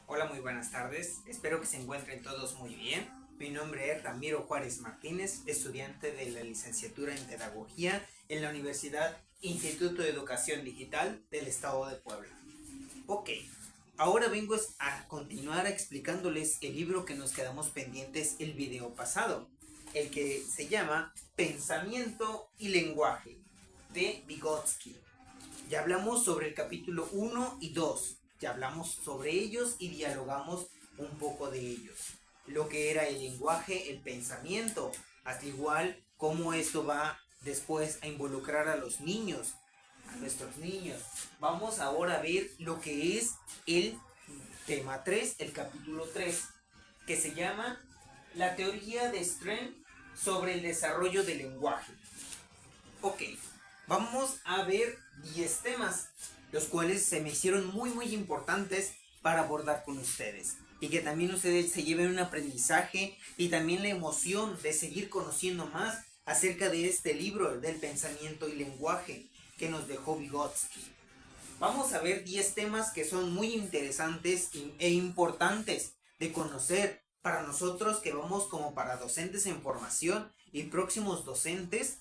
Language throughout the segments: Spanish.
Hola, muy buenas tardes. Espero que se encuentren todos muy bien. Mi nombre es Ramiro Juárez Martínez, estudiante de la licenciatura en Pedagogía en la Universidad Instituto de Educación Digital del Estado de Puebla. Ok, ahora vengo a continuar explicándoles el libro que nos quedamos pendientes el video pasado, el que se llama Pensamiento y Lenguaje, de Vygotsky. Ya hablamos sobre el capítulo 1 y 2. Ya hablamos sobre ellos y dialogamos un poco de ellos. Lo que era el lenguaje, el pensamiento, hasta igual cómo esto va después a involucrar a los niños, a nuestros niños. Vamos ahora a ver lo que es el tema 3, el capítulo 3, que se llama La teoría de Stern sobre el desarrollo del lenguaje. Ok, vamos a ver 10 temas, los cuales se me hicieron muy importantes para abordar con ustedes. Y que también ustedes se lleven un aprendizaje y también la emoción de seguir conociendo más acerca de este libro del pensamiento y lenguaje que nos dejó Vygotsky. Vamos a ver 10 temas que son muy interesantes e importantes de conocer para nosotros que vamos como para docentes en formación y próximos docentes.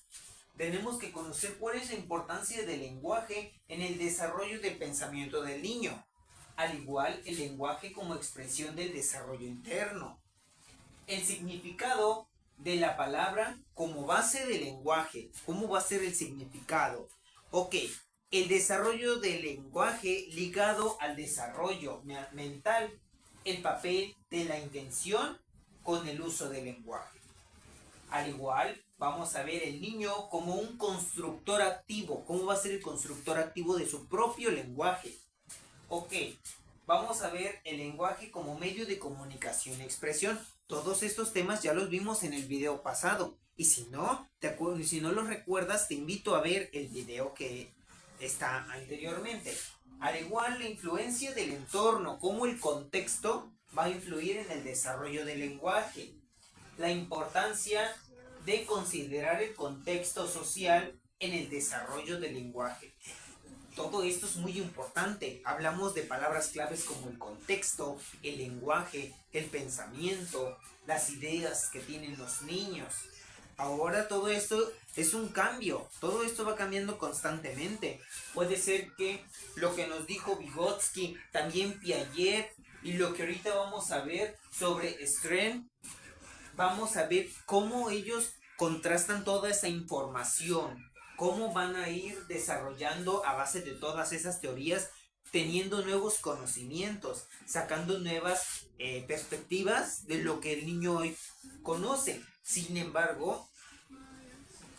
Tenemos que conocer cuál es la importancia del lenguaje en el desarrollo del pensamiento del niño, al igual el lenguaje como expresión del desarrollo interno, el significado de la palabra como base del lenguaje, cómo va a ser el significado. Ok, el desarrollo del lenguaje ligado al desarrollo mental, el papel de la intención con el uso del lenguaje. Al igual, vamos a ver el niño como un constructor activo. ¿Cómo va a ser el constructor activo de su propio lenguaje? Ok, vamos a ver el lenguaje como medio de comunicación y expresión. Todos estos temas ya los vimos en el video pasado. Y si no los recuerdas, te invito a ver el video que está anteriormente. Al igual, la influencia del entorno, cómo el contexto va a influir en el desarrollo del lenguaje. La importancia de considerar el contexto social en el desarrollo del lenguaje. Todo esto es muy importante. Hablamos de palabras claves como el contexto, el lenguaje, el pensamiento, las ideas que tienen los niños. Ahora todo esto es un cambio, todo esto va cambiando constantemente. Puede ser que lo que nos dijo Vygotsky, también Piaget, y lo que ahorita vamos a ver sobre Stern, vamos a ver cómo ellos contrastan toda esa información, cómo van a ir desarrollando a base de todas esas teorías, teniendo nuevos conocimientos, sacando nuevas perspectivas de lo que el niño hoy conoce. Sin embargo,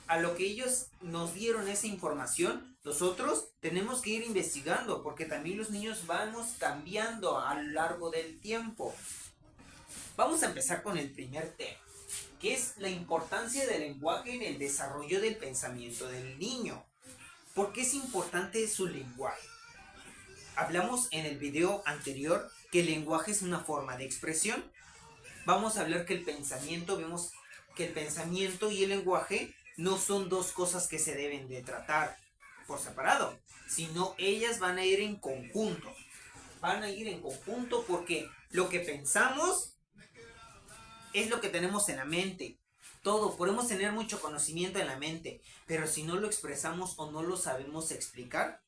a lo que ellos nos dieron esa información, nosotros tenemos que ir investigando, porque también los niños vamos cambiando a lo largo del tiempo. Vamos a empezar con el primer tema, que es la importancia del lenguaje en el desarrollo del pensamiento del niño. ¿Por qué es importante su lenguaje? Hablamos en el video anterior que el lenguaje es una forma de expresión. Vamos a hablar que vemos que el pensamiento y el lenguaje no son dos cosas que se deben de tratar por separado, sino ellas van a ir en conjunto. Van a ir en conjunto porque lo que pensamos es lo que tenemos en la mente. Todo, podemos tener mucho conocimiento en la mente, pero si no lo expresamos o no lo sabemos explicar,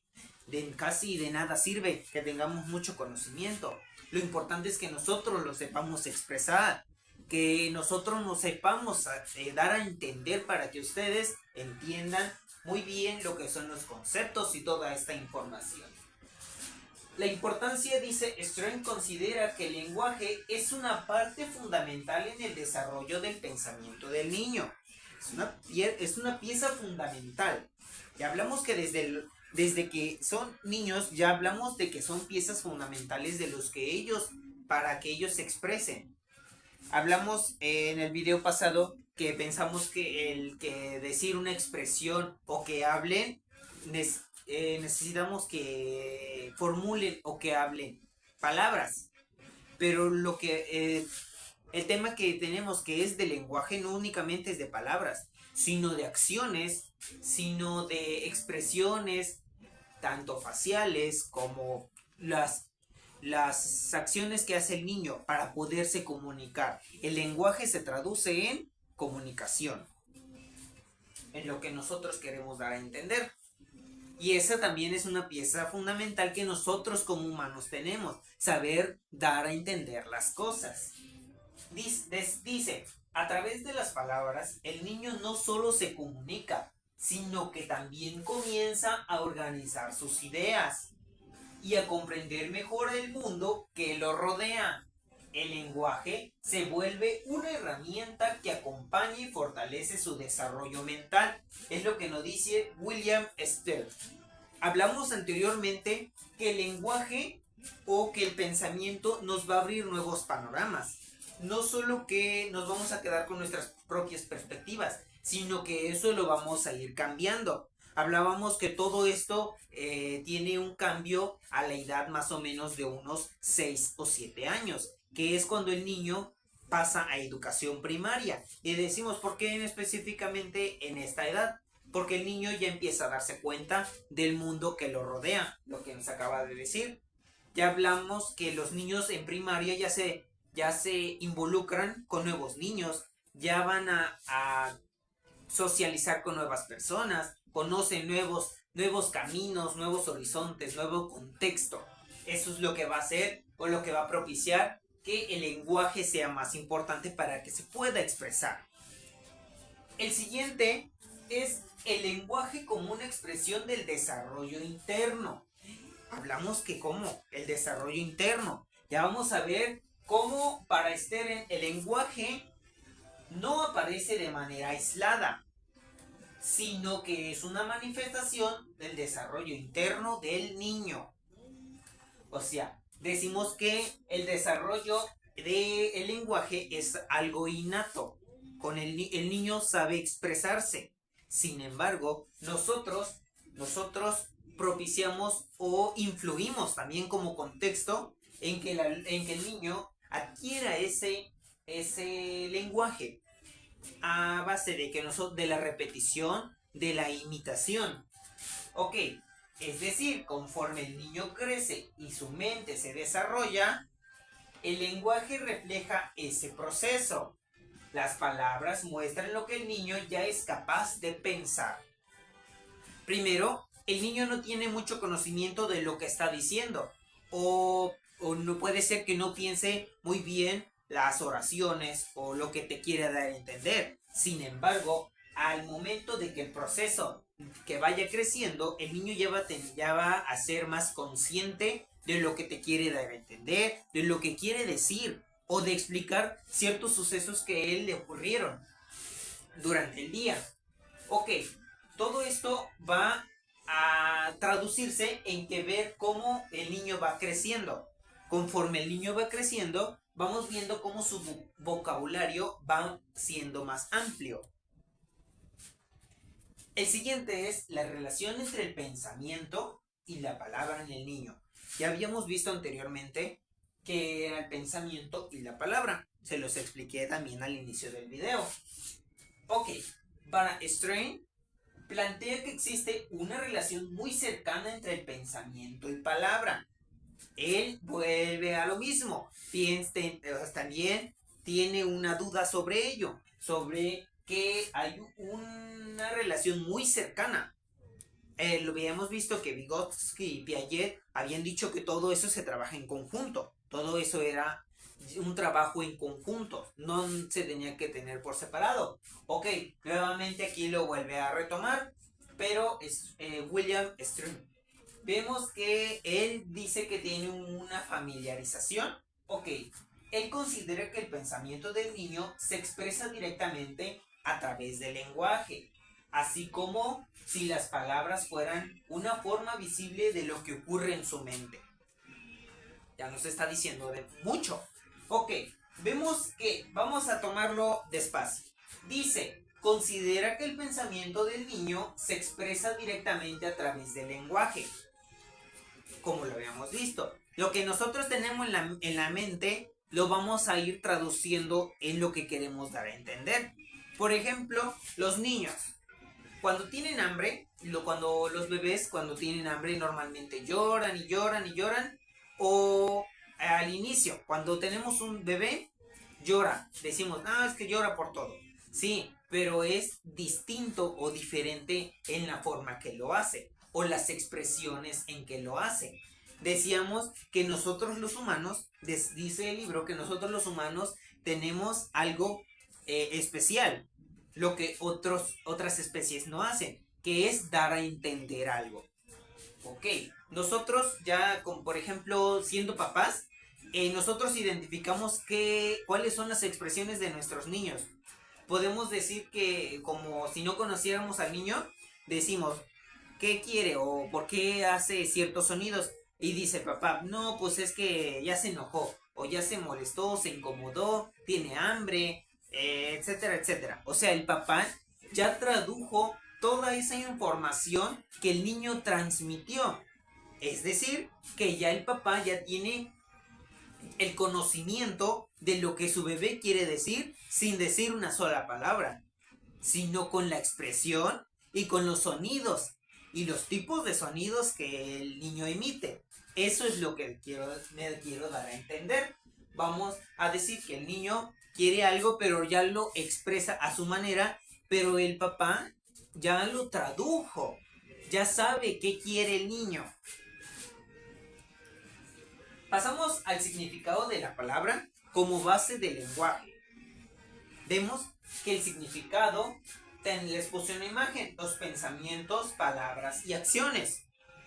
de casi de nada sirve que tengamos mucho conocimiento. Lo importante es que nosotros lo sepamos expresar, que nosotros nos sepamos dar a entender para que ustedes entiendan muy bien lo que son los conceptos y toda esta información. La importancia, dice Stern, considera que el lenguaje es una parte fundamental en el desarrollo del pensamiento del niño. Es una pieza fundamental. Ya hablamos que desde que son niños, ya hablamos de que son piezas fundamentales de los que ellos, para que ellos se expresen. Hablamos en el video pasado que pensamos que el que decir una expresión o que hablen necesitamos que formulen o que hablen palabras. Pero el tema que tenemos que es de lenguaje no únicamente es de palabras, sino de acciones, sino de expresiones, tanto faciales como las las acciones que hace el niño para poderse comunicar. El lenguaje se traduce en comunicación, en lo que nosotros queremos dar a entender. Y esa también es una pieza fundamental que nosotros como humanos tenemos, saber dar a entender las cosas. Dice, a través de las palabras, el niño no solo se comunica, sino que también comienza a organizar sus ideas y a comprender mejor el mundo que lo rodea. El lenguaje se vuelve una herramienta que acompaña y fortalece su desarrollo mental. Es lo que nos dice William Stell. Hablamos anteriormente que el lenguaje o que el pensamiento nos va a abrir nuevos panoramas. No solo que nos vamos a quedar con nuestras propias perspectivas, sino que eso lo vamos a ir cambiando. Hablábamos que todo esto tiene un cambio a la edad más o menos de unos 6 o 7 años, que es cuando el niño pasa a educación primaria. Y decimos, ¿por qué específicamente en esta edad? Porque el niño ya empieza a darse cuenta del mundo que lo rodea, lo que nos acaba de decir. Ya hablamos que los niños en primaria ya se involucran con nuevos niños, ya van a socializar con nuevas personas, conocen nuevos caminos, nuevos horizontes, nuevo contexto. Eso es lo que va a hacer o lo que va a propiciar que el lenguaje sea más importante para que se pueda expresar. El siguiente es el lenguaje como una expresión del desarrollo interno. Hablamos que como el desarrollo interno. Ya vamos a ver cómo para Stern el lenguaje no aparece de manera aislada, sino que es una manifestación del desarrollo interno del niño. O sea, decimos que el desarrollo del lenguaje es algo innato. Con el niño sabe expresarse. Sin embargo, nosotros propiciamos o influimos también como contexto en que el niño adquiera ese lenguaje a base de de la repetición, de la imitación. Ok, es decir, conforme el niño crece y su mente se desarrolla, el lenguaje refleja ese proceso. Las palabras muestran lo que el niño ya es capaz de pensar. Primero, el niño no tiene mucho conocimiento de lo que está diciendo, o no puede ser que no piense muy bien las oraciones o lo que te quiere dar a entender. Sin embargo, al momento de que el proceso que vaya creciendo, el niño ya va a ser más consciente de lo que te quiere dar a entender, de lo que quiere decir o de explicar ciertos sucesos que a él le ocurrieron durante el día. Ok, todo esto va a traducirse en que ver cómo el niño va creciendo. Conforme el niño va creciendo, vamos viendo cómo su vocabulario va siendo más amplio. El siguiente es la relación entre el pensamiento y la palabra en el niño. Ya habíamos visto anteriormente que era el pensamiento y la palabra. Se los expliqué también al inicio del video. Ok, para Strain plantea que existe una relación muy cercana entre el pensamiento y palabra. Él vuelve a lo mismo. También tiene una duda sobre ello, sobre que hay una relación muy cercana. Lo habíamos visto que Vygotsky y Piaget habían dicho que todo eso se trabaja en conjunto. Todo eso era un trabajo en conjunto, no se tenía que tener por separado. Ok, nuevamente aquí lo vuelve a retomar, pero es William Stern. Vemos que él dice que tiene una familiarización. Ok, él considera que el pensamiento del niño se expresa directamente a través del lenguaje, así como si las palabras fueran una forma visible de lo que ocurre en su mente. Ya nos está diciendo de mucho. Ok, vemos que vamos a tomarlo despacio. Dice, considera que el pensamiento del niño se expresa directamente a través del lenguaje, como lo habíamos visto. Lo que nosotros tenemos en la mente lo vamos a ir traduciendo en lo que queremos dar a entender. Por ejemplo, los niños, cuando tienen hambre, cuando los bebés cuando tienen hambre normalmente lloran y lloran y lloran, o al inicio, cuando tenemos un bebé, llora. Decimos, no, es que llora por todo. Sí, pero es distinto o diferente en la forma que lo hace o las expresiones en que lo hace. Decíamos que nosotros los humanos, dice el libro, que nosotros los humanos tenemos algo especial, lo que otras especies no hacen, que es dar a entender algo. Ok, nosotros ya, como por ejemplo, siendo papás, nosotros identificamos cuáles son las expresiones de nuestros niños. Podemos decir que como si no conociéramos al niño, decimos, ¿qué quiere o por qué hace ciertos sonidos? Y dice papá, no, pues es que ya se enojó, o ya se molestó, se incomodó, tiene hambre, etcétera, etcétera. O sea, el papá ya tradujo toda esa información que el niño transmitió. Es decir, que ya el papá ya tiene el conocimiento de lo que su bebé quiere decir sin decir una sola palabra, sino con la expresión y con los sonidos y los tipos de sonidos que el niño emite. Eso es lo que me quiero dar a entender. Vamos a decir que el niño quiere algo, pero ya lo expresa a su manera, pero el papá ya lo tradujo, ya sabe qué quiere el niño. Pasamos al significado de la palabra como base del lenguaje. Vemos que el significado, les puse una imagen, los pensamientos, palabras y acciones.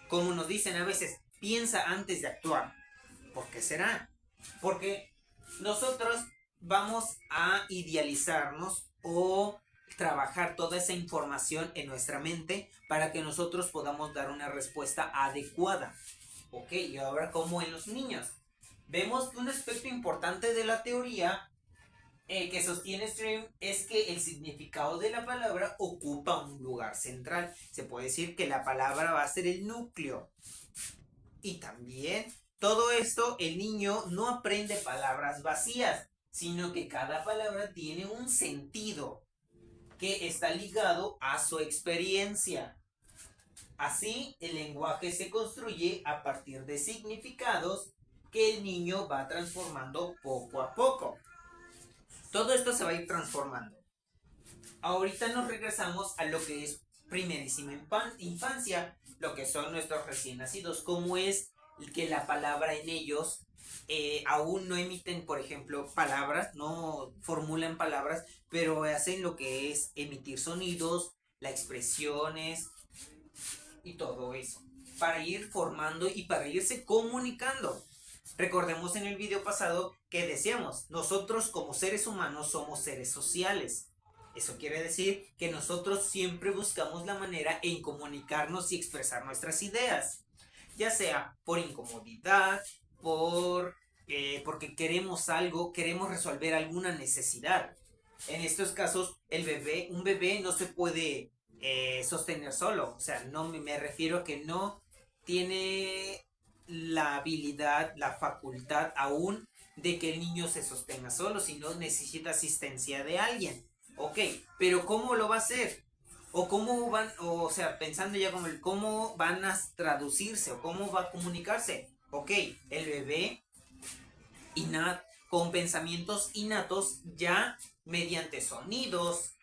Como nos dicen a veces, piensa antes de actuar. ¿Por qué será? Porque nosotros vamos a idealizarnos o trabajar toda esa información en nuestra mente para que nosotros podamos dar una respuesta adecuada. Ok, y ahora como en los niños. Vemos que un aspecto importante de la teoría que sostiene Stream es que el significado de la palabra ocupa un lugar central. Se puede decir que la palabra va a ser el núcleo. Y también todo esto, el niño no aprende palabras vacías, sino que cada palabra tiene un sentido que está ligado a su experiencia. Así, el lenguaje se construye a partir de significados que el niño va transformando poco a poco. Todo esto se va a ir transformando. Ahorita nos regresamos a lo que es primerísima infancia, lo que son nuestros recién nacidos, cómo es que la palabra en ellos aún no emiten, por ejemplo, palabras, no formulan palabras, pero hacen lo que es emitir sonidos, las expresiones y todo eso, para ir formando y para irse comunicando. Recordemos en el video pasado que decíamos, nosotros como seres humanos somos seres sociales. Eso quiere decir que nosotros siempre buscamos la manera en comunicarnos y expresar nuestras ideas, ya sea por incomodidad, porque queremos algo, queremos resolver alguna necesidad. En estos casos, un bebé no se puede sostener solo. O sea, no me refiero a que no tiene la habilidad, la facultad aún de que el niño se sostenga solo, sino necesita asistencia de alguien. Ok, pero ¿cómo lo va a hacer? O cómo van, o sea, pensando ya como cómo van a traducirse o cómo va a comunicarse. Ok, el bebé con pensamientos innatos ya mediante sonidos,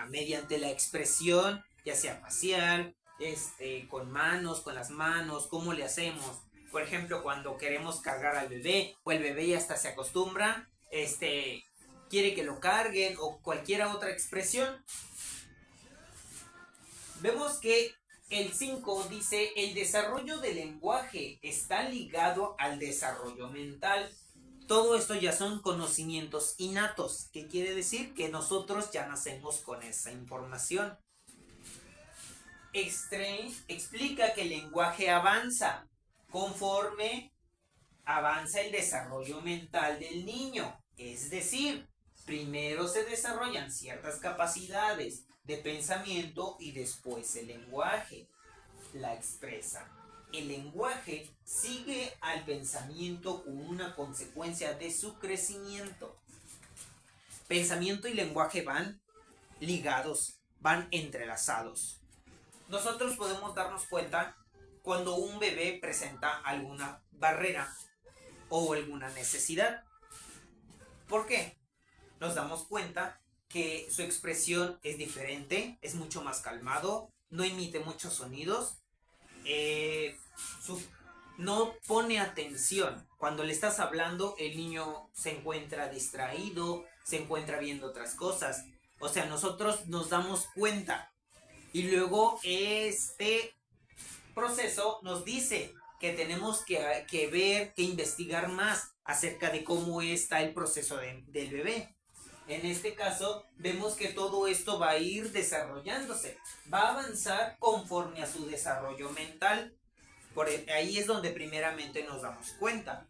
mediante la expresión, ya sea facial, con las manos, cómo le hacemos. Por ejemplo, cuando queremos cargar al bebé o el bebé ya hasta se acostumbra, quiere que lo carguen o cualquier otra expresión. Vemos que el 5 dice, el desarrollo del lenguaje está ligado al desarrollo mental. Todo esto ya son conocimientos innatos, que quiere decir que nosotros ya nacemos con esa información. Strain explica que el lenguaje avanza conforme avanza el desarrollo mental del niño. Es decir, primero se desarrollan ciertas capacidades de pensamiento y después el lenguaje la expresa. El lenguaje sigue al pensamiento como una consecuencia de su crecimiento. Pensamiento y lenguaje van ligados, van entrelazados. Nosotros podemos darnos cuenta cuando un bebé presenta alguna barrera o alguna necesidad. ¿Por qué? Nos damos cuenta que su expresión es diferente, es mucho más calmado, no emite muchos sonidos, eh, su- no pone atención. Cuando le estás hablando, el niño se encuentra distraído, se encuentra viendo otras cosas. O sea, nosotros nos damos cuenta. Y luego este proceso nos dice que tenemos que ver, que investigar más acerca de cómo está el proceso del bebé. En este caso, vemos que todo esto va a ir desarrollándose, va a avanzar conforme a su desarrollo mental. Ahí es donde primeramente nos damos cuenta.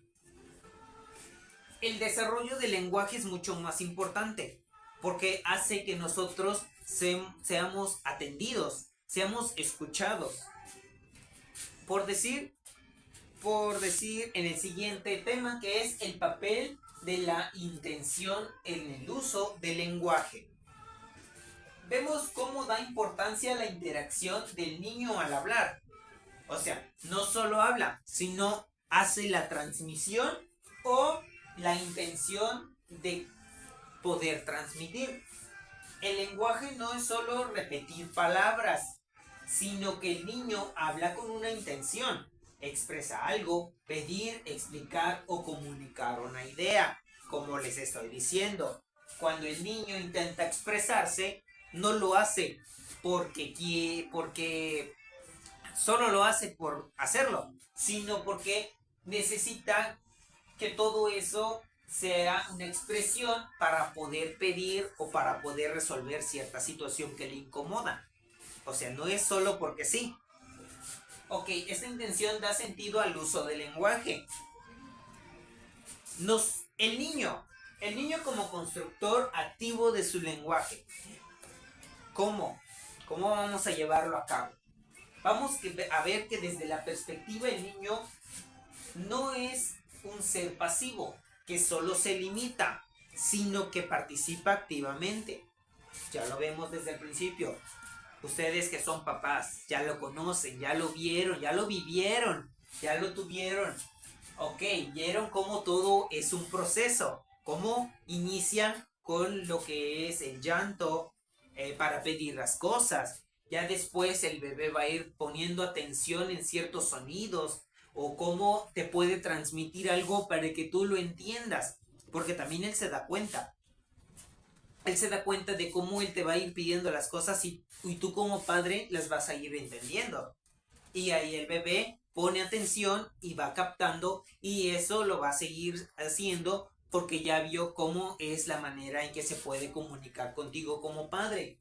El desarrollo del lenguaje es mucho más importante, porque hace que nosotros seamos atendidos, seamos escuchados. Por decir en el siguiente tema, que es el papel de la intención en el uso del lenguaje. Vemos cómo da importancia la interacción del niño al hablar. O sea, no solo habla, sino hace la transmisión o la intención de poder transmitir. El lenguaje no es solo repetir palabras, sino que el niño habla con una intención. Expresa algo, pedir, explicar o comunicar una idea, como les estoy diciendo. Cuando el niño intenta expresarse, no lo hace porque solo lo hace por hacerlo, sino porque necesita que todo eso sea una expresión para poder pedir o para poder resolver cierta situación que le incomoda. O sea, no es solo porque sí. Ok, esta intención da sentido al uso del lenguaje. El niño como constructor activo de su lenguaje. ¿Cómo? ¿Cómo vamos a llevarlo a cabo? Vamos a ver que desde la perspectiva del niño no es un ser pasivo, que solo se limita, sino que participa activamente. Ya lo vemos desde el principio. Ustedes que son papás, ya lo conocen, ya lo vieron, ya lo vivieron, ya lo tuvieron. Ok, vieron cómo todo es un proceso, cómo inician con lo que es el llanto para pedir las cosas. Ya después el bebé va a ir poniendo atención en ciertos sonidos o cómo te puede transmitir algo para que tú lo entiendas, porque también él se da cuenta. Él se da cuenta de cómo él te va a ir pidiendo las cosas y tú como padre las vas a ir entendiendo. Y ahí el bebé pone atención y va captando y eso lo va a seguir haciendo porque ya vio cómo es la manera en que se puede comunicar contigo como padre.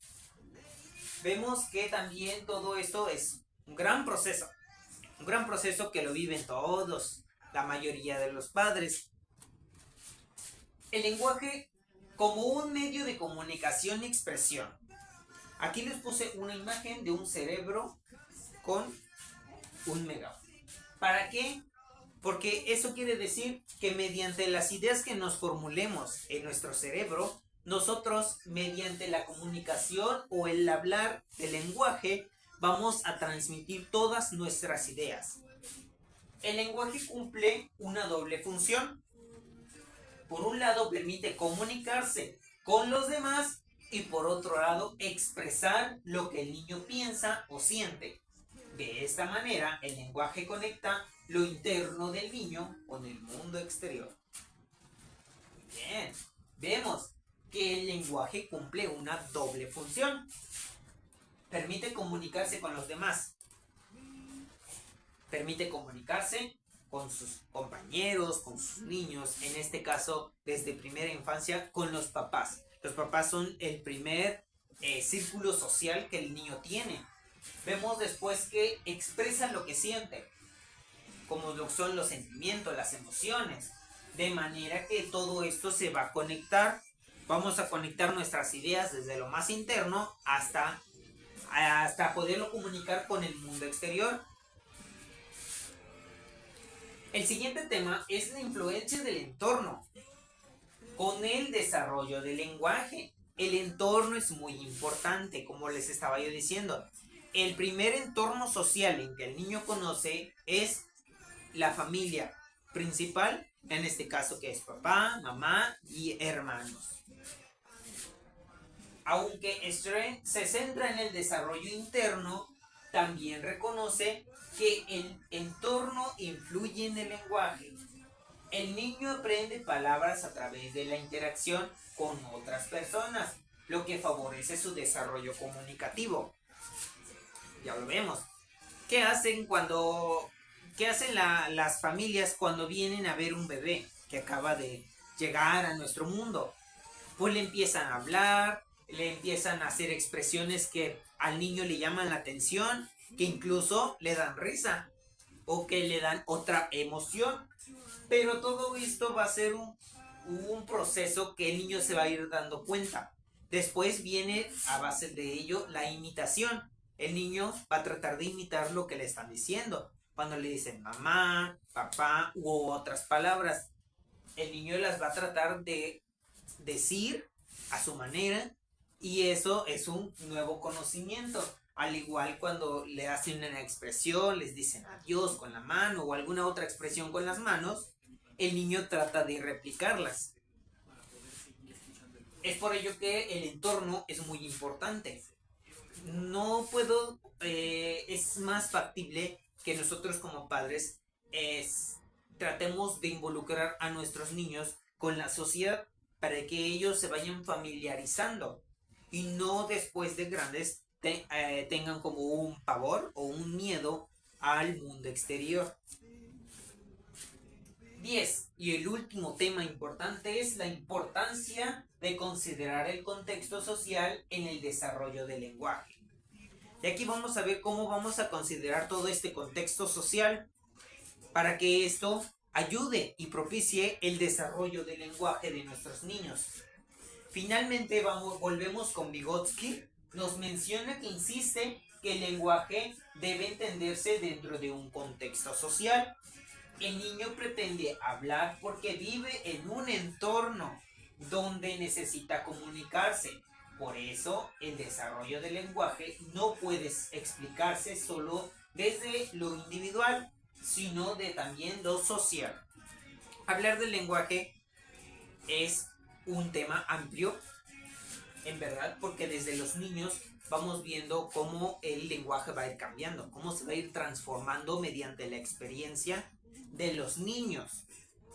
Vemos que también todo esto es un gran proceso que lo viven todos, la mayoría de los padres. El lenguaje como un medio de comunicación y expresión. Aquí les puse una imagen de un cerebro con un megáfono. ¿Para qué? Porque eso quiere decir que mediante las ideas que nos formulemos en nuestro cerebro, nosotros mediante la comunicación o el hablar del lenguaje vamos a transmitir todas nuestras ideas. El lenguaje cumple una doble función. Por un lado permite comunicarse con los demás y por otro lado expresar lo que el niño piensa o siente. De esta manera el lenguaje conecta lo interno del niño con el mundo exterior. Bien, vemos que el lenguaje cumple una doble función. Permite comunicarse con los demás. Permite comunicarse con sus compañeros, con sus niños, en este caso desde primera infancia con los papás. Los papás son el primer círculo social que el niño tiene. Vemos después que expresa lo que siente, como lo son los sentimientos, las emociones, de manera que todo esto se va a conectar. Vamos a conectar nuestras ideas desde lo más interno hasta poderlo comunicar con el mundo exterior. El siguiente tema es la influencia del entorno con el desarrollo del lenguaje. El entorno es muy importante, como les estaba yo diciendo. El primer entorno social en que el niño conoce es la familia. principal, en este caso que es papá, mamá y hermanos. Aunque Stern se centra en el desarrollo interno, también reconoce que el entorno influye en el lenguaje. El niño aprende palabras a través de la interacción con otras personas, lo que favorece su desarrollo comunicativo. Ya lo vemos. ¿Qué hacen las familias cuando vienen a ver un bebé que acaba de llegar a nuestro mundo? Pues le empiezan a hablar, le empiezan a hacer expresiones que al niño le llaman la atención, que incluso le dan risa o que le dan otra emoción. Pero todo esto va a ser un proceso que el niño se va a ir dando cuenta. Después viene a base de ello la imitación. El niño va a tratar de imitar lo que le están diciendo. Cuando le dicen mamá, papá u otras palabras, el niño las va a tratar de decir a su manera y eso es un nuevo conocimiento. Al igual cuando le hacen una expresión, les dicen adiós con la mano o alguna otra expresión con las manos, el niño trata de replicarlas. Es por ello que el entorno es muy importante. Es más factible que nosotros como padres tratemos de involucrar a nuestros niños con la sociedad para que ellos se vayan familiarizando y no después de grandes tengan como un pavor o un miedo al mundo exterior. 10. Y el último tema importante es la importancia de considerar el contexto social en el desarrollo del lenguaje. Y aquí vamos a ver cómo vamos a considerar todo este contexto social para que esto ayude y propicie el desarrollo del lenguaje de nuestros niños. Finalmente volvemos con Vygotsky. Nos menciona que insiste que el lenguaje debe entenderse dentro de un contexto social. El niño pretende hablar porque vive en un entorno donde necesita comunicarse. Por eso el desarrollo del lenguaje no puede explicarse solo desde lo individual, sino también lo social. Hablar del lenguaje es un tema amplio, en verdad, porque desde los niños vamos viendo cómo el lenguaje va a ir cambiando, cómo se va a ir transformando mediante la experiencia de los niños,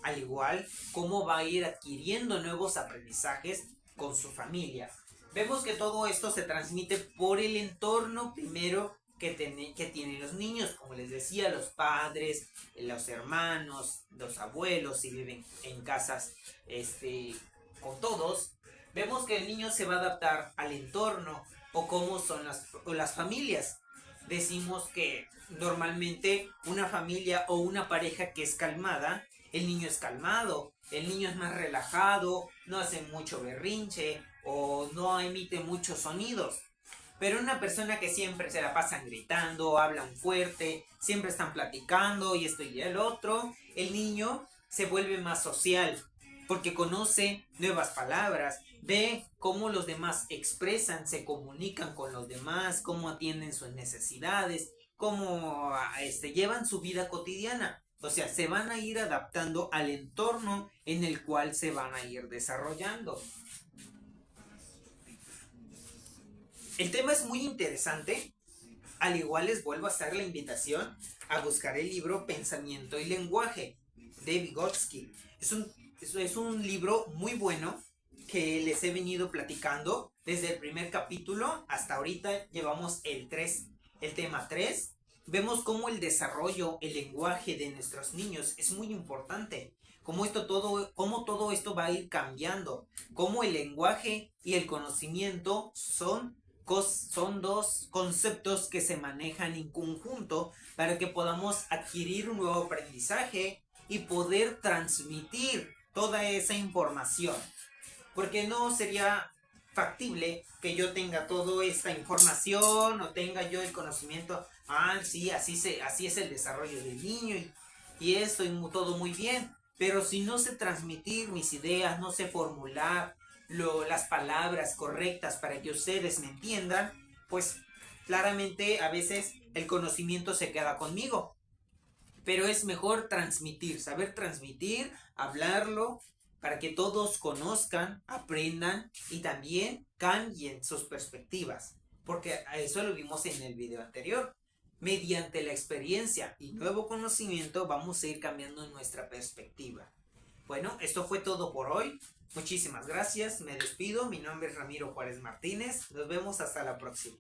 al igual cómo va a ir adquiriendo nuevos aprendizajes con su familia. Vemos que todo esto se transmite por el entorno primero que tienen los niños, como les decía, los padres, los hermanos, los abuelos, si viven en casas con todos. Vemos que el niño se va a adaptar al entorno o cómo son las familias. Decimos que normalmente una familia o una pareja que es calmada, el niño es calmado, el niño es más relajado, no hace mucho berrinche o no emite muchos sonidos. Pero una persona que siempre se la pasan gritando, hablan fuerte, siempre están platicando y esto y el otro, el niño se vuelve más social porque conoce nuevas palabras, ve cómo los demás expresan, se comunican con los demás, cómo atienden sus necesidades, cómo llevan su vida cotidiana. O sea, se van a ir adaptando al entorno en el cual se van a ir desarrollando. El tema es muy interesante. Al igual les vuelvo a hacer la invitación a buscar el libro Pensamiento y Lenguaje de Vygotsky. Es un libro muy bueno que les he venido platicando desde el primer capítulo hasta ahorita. Llevamos el tema 3. Vemos cómo el desarrollo, el lenguaje de nuestros niños es muy importante. Cómo todo esto va a ir cambiando. Cómo el lenguaje y el conocimiento son dos conceptos que se manejan en conjunto para que podamos adquirir un nuevo aprendizaje y poder transmitir toda esa información. Porque no sería factible que yo tenga toda esta información o tenga yo el conocimiento. Sí, así es el desarrollo del niño y esto y todo muy bien. Pero si no sé transmitir mis ideas, no sé formular las palabras correctas para que ustedes me entiendan, pues claramente a veces el conocimiento se queda conmigo. pero es mejor transmitir, saber transmitir, hablarlo, para que todos conozcan, aprendan y también cambien sus perspectivas, porque eso lo vimos en el video anterior. Mediante la experiencia y nuevo conocimiento vamos a ir cambiando nuestra perspectiva. Bueno, esto fue todo por hoy. Muchísimas gracias, me despido. Mi nombre es Ramiro Juárez Martínez. Nos vemos hasta la próxima.